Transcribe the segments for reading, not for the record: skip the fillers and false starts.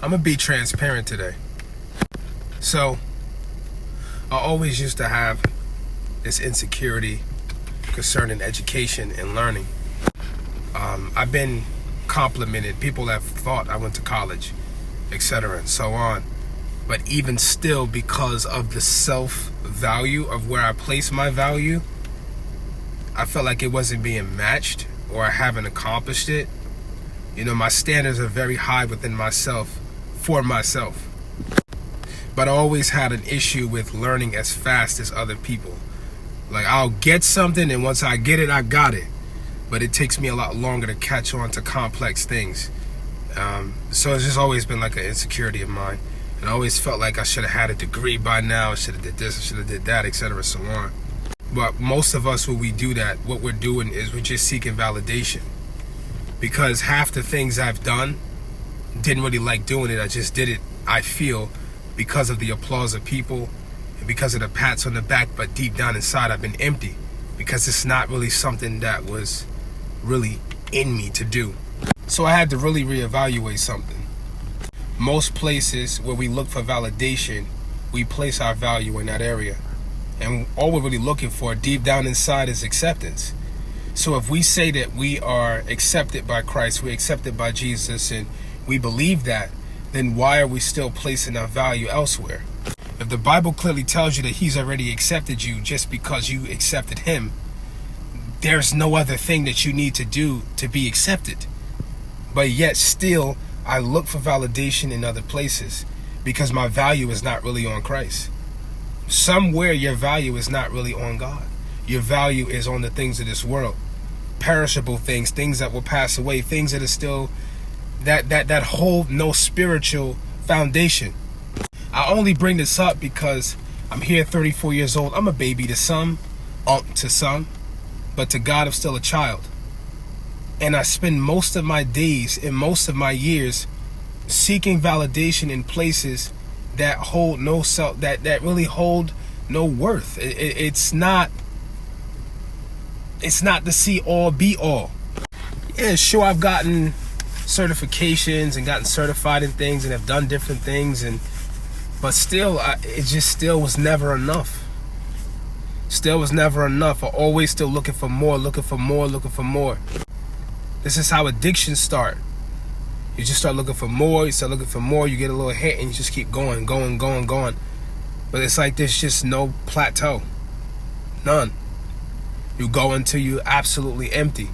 I'm gonna be transparent today. So, I always used to have this insecurity concerning education and learning. I've been complimented. People have thought I went to college, etc., and so on. But even still, because of the self-value of where I place my value, I felt like it wasn't being matched, or I haven't accomplished it. You know, my standards are very high within myself, for myself. But I always had an issue with learning as fast as other people. Like, I'll get something, and once I get it, I got it. But it takes me a lot longer to catch on to complex things. So it's just always been like an insecurity of mine. And I always felt like I should have had a degree by now. I should have did this, I should have did that, etc., so on. But most of us, when we do that, what we're doing is we're just seeking validation. Because half the things I've done, didn't really like doing it. I just did it, I feel, because of the applause of people and because of the pats on the back. But deep down inside, I've been empty because it's not really something that was really in me to do. So I had to really reevaluate something. Most places where we look for validation, we place our value in that area. And all we're really looking for deep down inside is acceptance. So if we say that we are accepted by Christ, we're accepted by Jesus, and we believe that, then why are we still placing our value elsewhere? If the Bible clearly tells you that he's already accepted you just because you accepted him, there's no other thing that you need to do to be accepted. But yet still, I look for validation in other places because my value is not really on Christ. Somewhere your value is not really on God. Your value is on the things of this world. Perishable things, things that will pass away, things that are still, that hold no spiritual foundation. I only bring this up because I'm here 34 years old. I'm a baby to some, to some, but to God I'm still a child. And I spend most of my days and most of my years seeking validation in places that hold no self, that really hold no worth. It's not the see all be all. Yeah, sure, I've gotten certifications and gotten certified in things and have done different things, but still, it just still was never enough. Still was never enough. I'm always still looking for more, looking for more, looking for more. This is how addictions start. You just start looking for more, you start looking for more, you get a little hit, and you just keep going. But it's like there's just no plateau. None. You go until you're absolutely empty.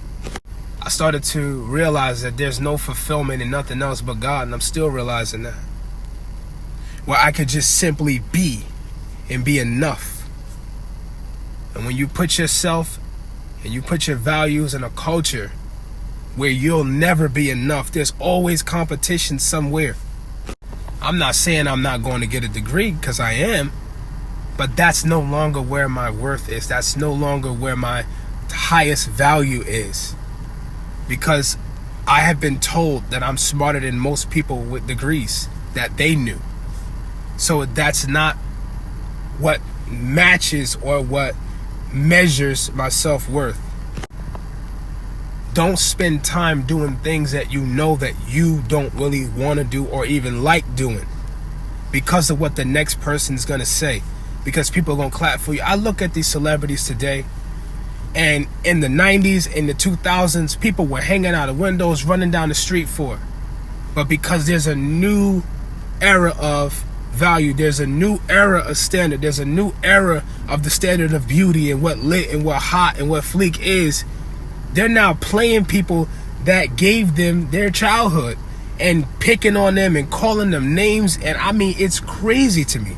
I started to realize that there's no fulfillment in nothing else but God, and I'm still realizing that. Where I could just simply be and be enough. And when you put yourself and you put your values in a culture where you'll never be enough, there's always competition somewhere. I'm not saying I'm not going to get a degree, because I am, but that's no longer where my worth is. That's no longer where my highest value is. Because I have been told that I'm smarter than most people with degrees that they knew. So that's not what matches or what measures my self-worth. Don't spend time doing things that you know that you don't really want to do or even like doing because of what the next person is going to say, because people are going to clap for you. I look at these celebrities today, and in the 90s, in the 2000s, people were hanging out of windows, running down the street for it. But because there's a new era of value, there's a new era of standard, there's a new era of the standard of beauty and what lit and what hot and what fleek is, they're now playing people that gave them their childhood and picking on them and calling them names. And I mean, it's crazy to me.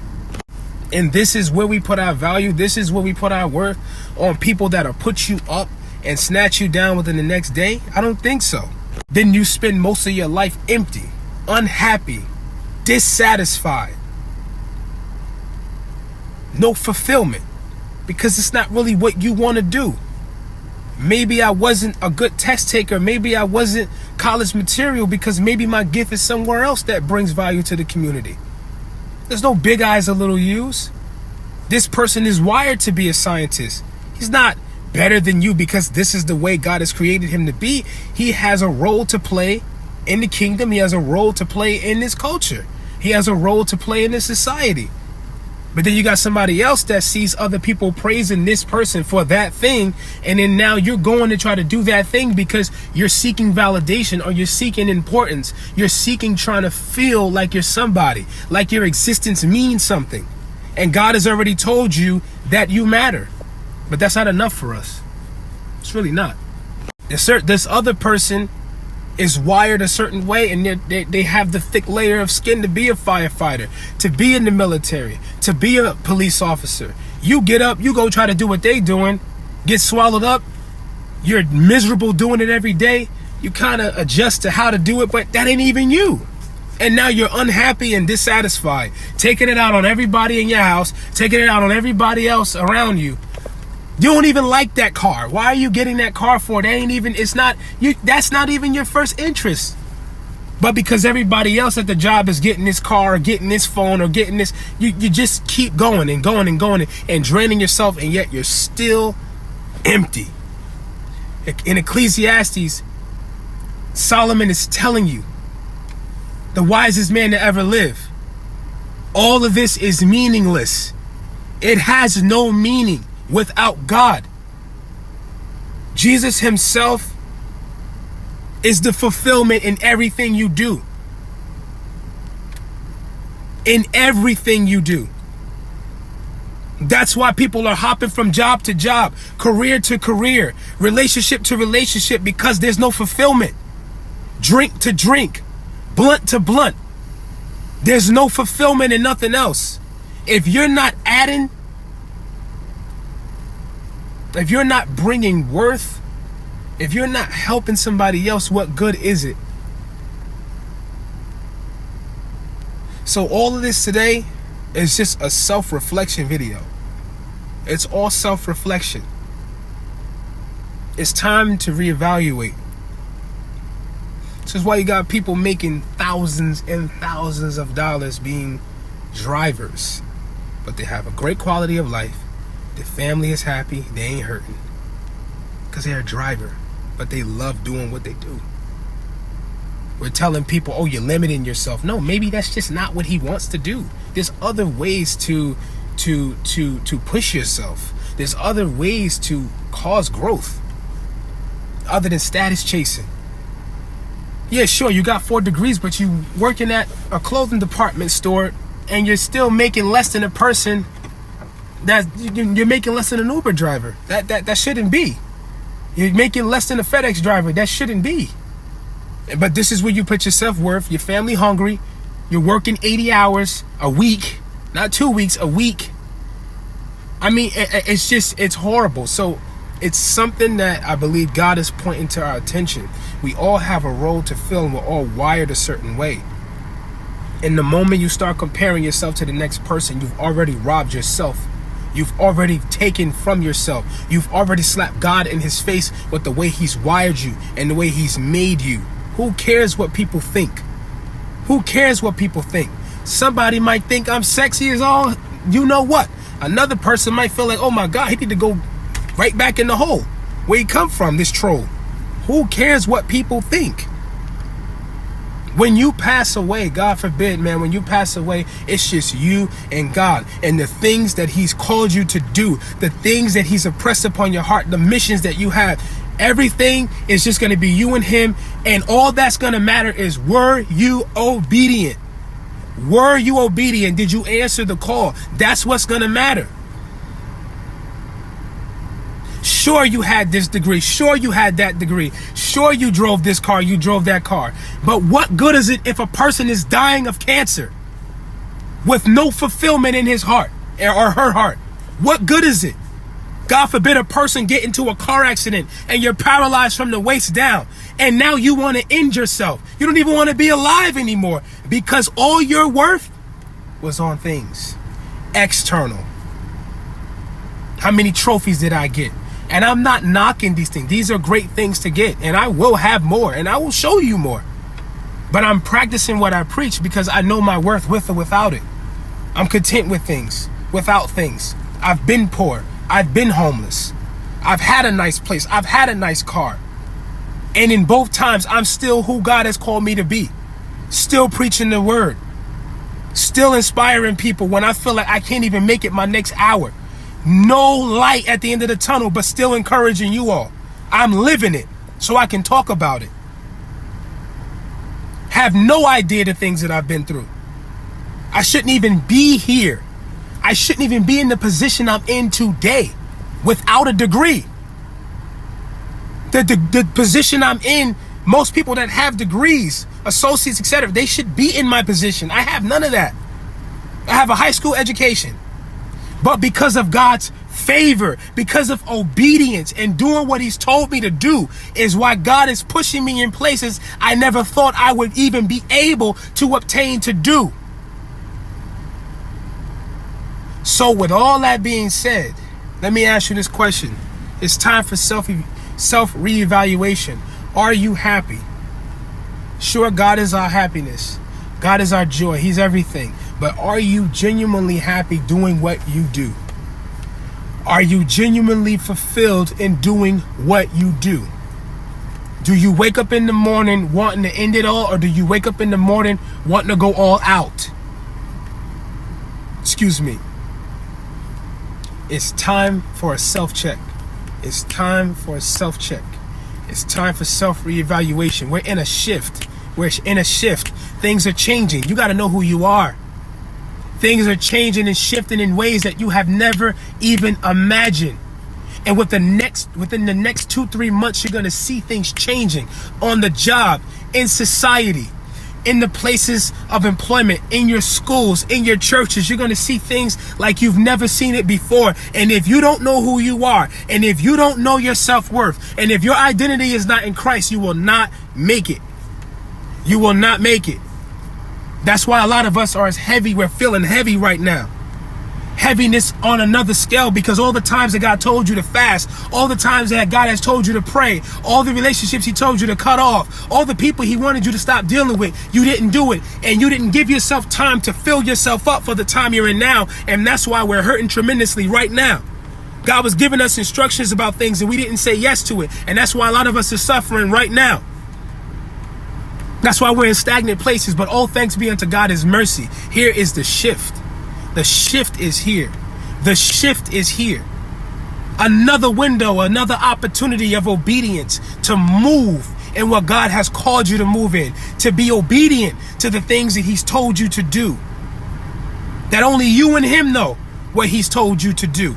And this is where we put our value. This is where we put our worth, on people that'll put you up and snatch you down within the next day. I don't think so. Then you spend most of your life empty, unhappy, dissatisfied, no fulfillment, because it's not really what you want to do. Maybe I wasn't a good test taker. Maybe I wasn't college material because maybe my gift is somewhere else that brings value to the community. There's no big eyes or little U's. This person is wired to be a scientist. He's not better than you because this is the way God has created him to be. He has a role to play in the kingdom. He has a role to play in this culture. He has a role to play in this society. But then you got somebody else that sees other people praising this person for that thing, and then now you're going to try to do that thing because you're seeking validation, or you're seeking importance. You're seeking trying to feel like you're somebody, like your existence means something. And God has already told you that you matter. But that's not enough for us. It's really not. This other person is wired a certain way, and they have the thick layer of skin to be a firefighter, to be in the military, to be a police officer. You get up, you go try to do what they doing, get swallowed up. You're miserable doing it every day. You kind of adjust to how to do it, but that ain't even you. And now you're unhappy and dissatisfied, taking it out on everybody in your house, taking it out on everybody else around you. You don't even like that car. Why are you getting that car for? That's not even your first interest. But because everybody else at the job is getting this car, or getting this phone, or getting this, you just keep going and going and going and draining yourself, and yet you're still empty. In Ecclesiastes, Solomon is telling you, the wisest man to ever live, all of this is meaningless. It has no meaning without God. Jesus himself is the fulfillment in everything you do. In everything you do. That's why people are hopping from job to job, career to career, relationship to relationship, because there's no fulfillment. Drink to drink, blunt to blunt. There's no fulfillment in nothing else. If you're not adding, if you're not bringing worth, if you're not helping somebody else, what good is it? So all of this today is just a self-reflection video. It's all self-reflection. It's time to reevaluate. This is why you got people making thousands and thousands of dollars being drivers, but they have a great quality of life. Their family is happy. They ain't hurting because they're a driver, but they love doing what they do. We're telling people, oh, you're limiting yourself. No, maybe that's just not what he wants to do. There's other ways to push yourself. There's other ways to cause growth other than status chasing. Yeah, sure, you got 4 degrees, but you working at a clothing department store, and you're still making less than a person that you're making less than an Uber driver. That shouldn't be. You're making less than a FedEx driver. That shouldn't be. But this is where you put your self-worth. Your family hungry. You're working 80 hours a week, not 2 weeks, a week. I mean, it's horrible. So it's something that I believe God is pointing to our attention. We all have a role to fill, and we're all wired a certain way. And the moment you start comparing yourself to the next person, you've already robbed yourself. You've already taken from yourself. You've already slapped God in his face with the way he's wired you and the way he's made you. Who cares what people think? Who cares what people think? Somebody might think I'm sexy as all you know what. Another person might feel like, oh my God, he need to go right back in the hole where he come from, this troll. Who cares what people think? When you pass away, God forbid, man, when you pass away, it's just you and God, and the things that he's called you to do, the things that he's impressed upon your heart, the missions that you have, everything is just going to be you and him. And all that's going to matter is, were you obedient? Were you obedient? Did you answer the call? That's what's going to matter. Sure, you had this degree. Sure, you had that degree. Sure, you drove this car. You drove that car. But what good is it if a person is dying of cancer with no fulfillment in his heart or her heart? What good is it? God forbid a person get into a car accident and you're paralyzed from the waist down, and now you want to end yourself. You don't even want to be alive anymore because all your worth was on things external. How many trophies did I get? And I'm not knocking these things. These are great things to get, and I will have more, and I will show you more. But I'm practicing what I preach because I know my worth with or without it. I'm content with things, without things. I've been poor. I've been homeless. I've had a nice place. I've had a nice car. And in both times, I'm still who God has called me to be. Still preaching the word. Still inspiring people when I feel like I can't even make it my next hour. No light at the end of the tunnel, but still encouraging you all. I'm living it so I can talk about it. Have no idea the things that I've been through. I shouldn't even be here. I shouldn't even be in the position I'm in today without a degree. The position I'm in, most people that have degrees, associates, etc., they should be in my position. I have none of that. I have a high school education. But because of God's favor, because of obedience and doing what he's told me to do, is why God is pushing me in places I never thought I would even be able to obtain to do. So with all that being said, let me ask you this question. It's time for self-reevaluation. Are you happy? Sure, God is our happiness. God is our joy. He's everything. But are you genuinely happy doing what you do? Are you genuinely fulfilled in doing what you do? Do you wake up in the morning wanting to end it all, or do you wake up in the morning wanting to go all out? Excuse me. It's time for a self-check. It's time for a self-check. It's time for self-reevaluation. We're in a shift. Things are changing. You got to know who you are. Things are changing and shifting in ways that you have never even imagined. And within the next 2-3 months, you're going to see things changing on the job, in society, in the places of employment, in your schools, in your churches. You're going to see things like you've never seen it before. And if you don't know who you are, and if you don't know your self-worth, and if your identity is not in Christ, you will not make it. You will not make it. That's why a lot of us are as heavy. We're feeling heavy right now. Heaviness on another scale, because all the times that God told you to fast, all the times that God has told you to pray, all the relationships he told you to cut off, all the people he wanted you to stop dealing with, you didn't do it. And you didn't give yourself time to fill yourself up for the time you're in now. And that's why we're hurting tremendously right now. God was giving us instructions about things and we didn't say yes to it. And that's why a lot of us are suffering right now. That's why we're in stagnant places. But all thanks be unto God, his mercy. Here is the shift. The shift is here. The shift is here. Another window, another opportunity of obedience to move in what God has called you to move in, to be obedient to the things that he's told you to do. That only you and him know what he's told you to do.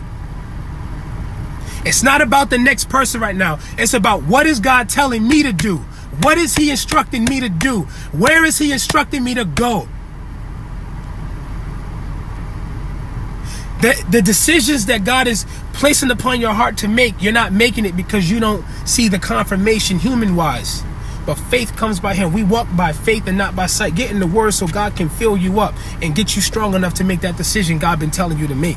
It's not about the next person right now. It's about, what is God telling me to do? What is he instructing me to do? Where is he instructing me to go? The decisions that God is placing upon your heart to make, you're not making it because you don't see the confirmation human-wise. But faith comes by him. We walk by faith and not by sight. Get in the word so God can fill you up and get you strong enough to make that decision God been telling you to make.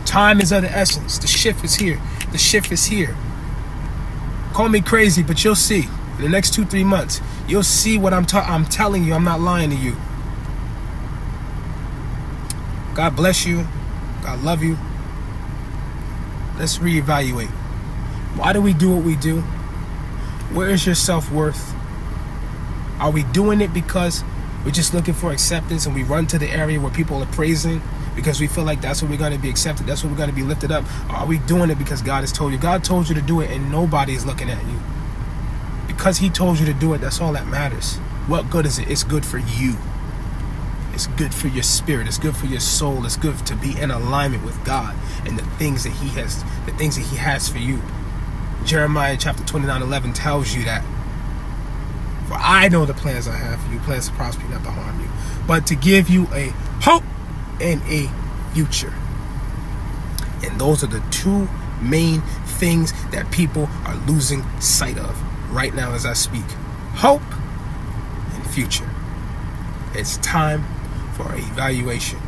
Time is of the essence. The shift is here. The shift is here. Call me crazy, but you'll see. In the next 2-3 months, you'll see what I'm telling you. I'm not lying to you. God bless you. God love you. Let's reevaluate. Why do we do what we do? Where is your self-worth? Are we doing it because we're just looking for acceptance and we run to the area where people are praising because we feel like that's where we're going to be accepted, that's where we're going to be lifted up? Or are we doing it because God has told you? God told you to do it and nobody is looking at you. Because he told you to do it, that's all that matters. What good is it? It's good for you. It's good for your spirit. It's good for your soul. It's good to be in alignment with God and the things that he has for you. Jeremiah chapter 29:11 tells you that. For I know the plans I have for you, plans to prosper you, not to harm you, but to give you a hope and a future. And those are the two main things that people are losing sight of right now as I speak. Hope and future. It's time for evaluation.